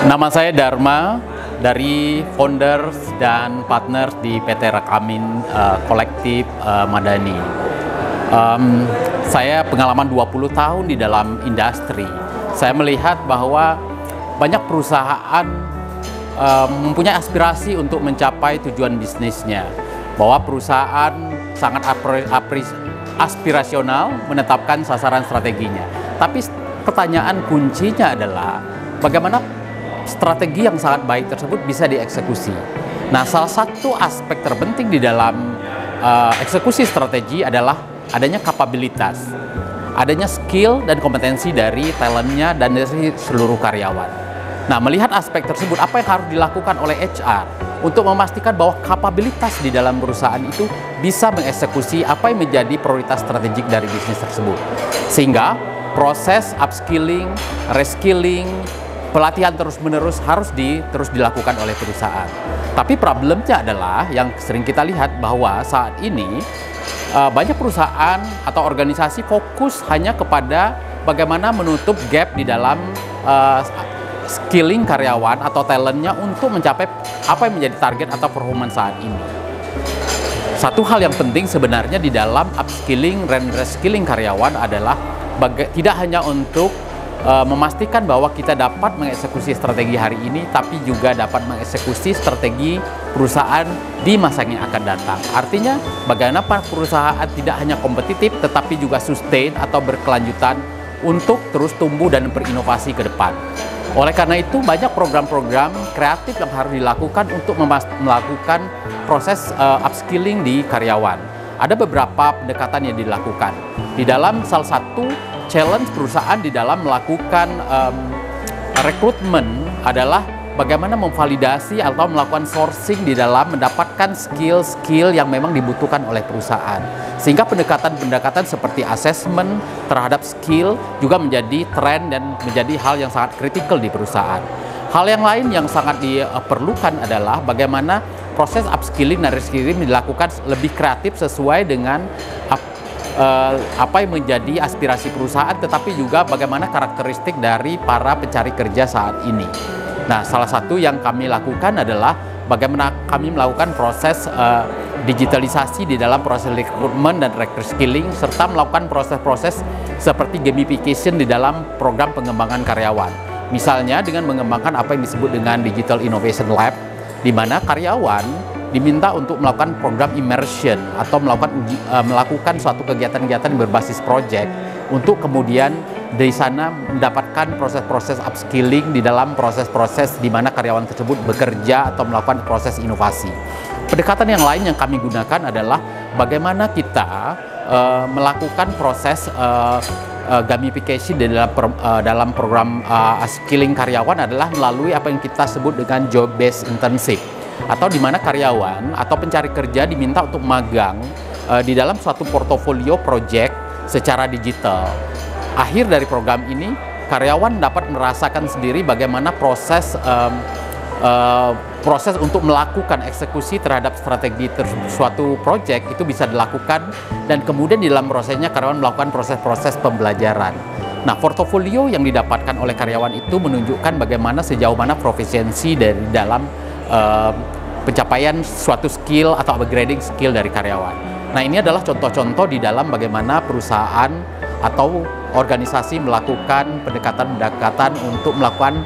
Nama saya Dharma, dari founders dan partners di PT Rekamin Kolektif Madani. Saya pengalaman 20 tahun di dalam industri. Saya melihat bahwa banyak perusahaan mempunyai aspirasi untuk mencapai tujuan bisnisnya. Bahwa perusahaan sangat aspirasional menetapkan sasaran strateginya. Tapi pertanyaan kuncinya adalah bagaimana strategi yang sangat baik tersebut bisa dieksekusi. Nah, salah satu aspek terpenting di dalam eksekusi strategi adalah adanya kapabilitas, adanya skill dan kompetensi dari talentnya dan dari seluruh karyawan. Nah, melihat aspek tersebut, apa yang harus dilakukan oleh HR untuk memastikan bahwa kapabilitas di dalam perusahaan itu bisa mengeksekusi apa yang menjadi prioritas strategik dari bisnis tersebut. Sehingga proses upskilling, reskilling, pelatihan terus-menerus harus terus dilakukan oleh perusahaan. Tapi problemnya adalah yang sering kita lihat bahwa saat ini banyak perusahaan atau organisasi fokus hanya kepada bagaimana menutup gap di dalam skilling karyawan atau talentnya untuk mencapai apa yang menjadi target atau performance saat ini. Satu hal yang penting sebenarnya di dalam upskilling dan reskilling karyawan adalah tidak hanya untuk memastikan bahwa kita dapat mengeksekusi strategi hari ini, tapi juga dapat mengeksekusi strategi perusahaan di masa yang akan datang. Artinya, bagaimana perusahaan tidak hanya kompetitif, tetapi juga sustain atau berkelanjutan untuk terus tumbuh dan berinovasi ke depan. Oleh karena itu, banyak program-program kreatif yang harus dilakukan untuk melakukan proses upskilling di karyawan. Ada beberapa pendekatan yang dilakukan. Di dalam salah satu challenge perusahaan di dalam melakukan rekrutmen adalah bagaimana memvalidasi atau melakukan sourcing di dalam mendapatkan skill-skill yang memang dibutuhkan oleh perusahaan. Sehingga pendekatan-pendekatan seperti assessment terhadap skill juga menjadi tren dan menjadi hal yang sangat kritikal di perusahaan. Hal yang lain yang sangat diperlukan adalah bagaimana proses upskilling dan reskilling dilakukan lebih kreatif sesuai dengan apa yang menjadi aspirasi perusahaan, tetapi juga bagaimana karakteristik dari para pencari kerja saat ini. Nah, salah satu yang kami lakukan adalah bagaimana kami melakukan proses digitalisasi di dalam proses rekrutmen dan reskilling, serta melakukan proses-proses seperti gamification di dalam program pengembangan karyawan. Misalnya dengan mengembangkan apa yang disebut dengan Digital Innovation Lab, di mana karyawan diminta untuk melakukan program immersion atau melakukan suatu kegiatan-kegiatan berbasis project untuk kemudian dari sana mendapatkan proses-proses upskilling di dalam proses-proses di mana karyawan tersebut bekerja atau melakukan proses inovasi. Pendekatan yang lain yang kami gunakan adalah bagaimana kita melakukan proses gamification di dalam program upskilling karyawan adalah melalui apa yang kita sebut dengan job-based internship, atau di mana karyawan atau pencari kerja diminta untuk magang di dalam suatu portofolio project secara digital. Akhir dari program ini, karyawan dapat merasakan sendiri bagaimana proses untuk melakukan eksekusi terhadap strategi suatu project itu bisa dilakukan, dan kemudian di dalam prosesnya karyawan melakukan proses-proses pembelajaran. Nah, portofolio yang didapatkan oleh karyawan itu menunjukkan bagaimana sejauh mana profisiensi dari dalam pencapaian suatu skill atau upgrading skill dari karyawan. Nah, ini adalah contoh-contoh di dalam bagaimana perusahaan atau organisasi melakukan pendekatan-pendekatan untuk melakukan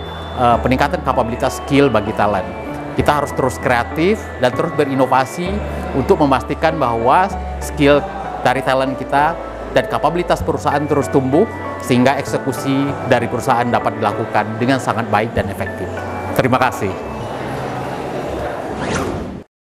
peningkatan kapabilitas skill bagi talent. Kita harus terus kreatif dan terus berinovasi untuk memastikan bahwa skill dari talent kita dan kapabilitas perusahaan terus tumbuh, sehingga eksekusi dari perusahaan dapat dilakukan dengan sangat baik dan efektif. Terima kasih.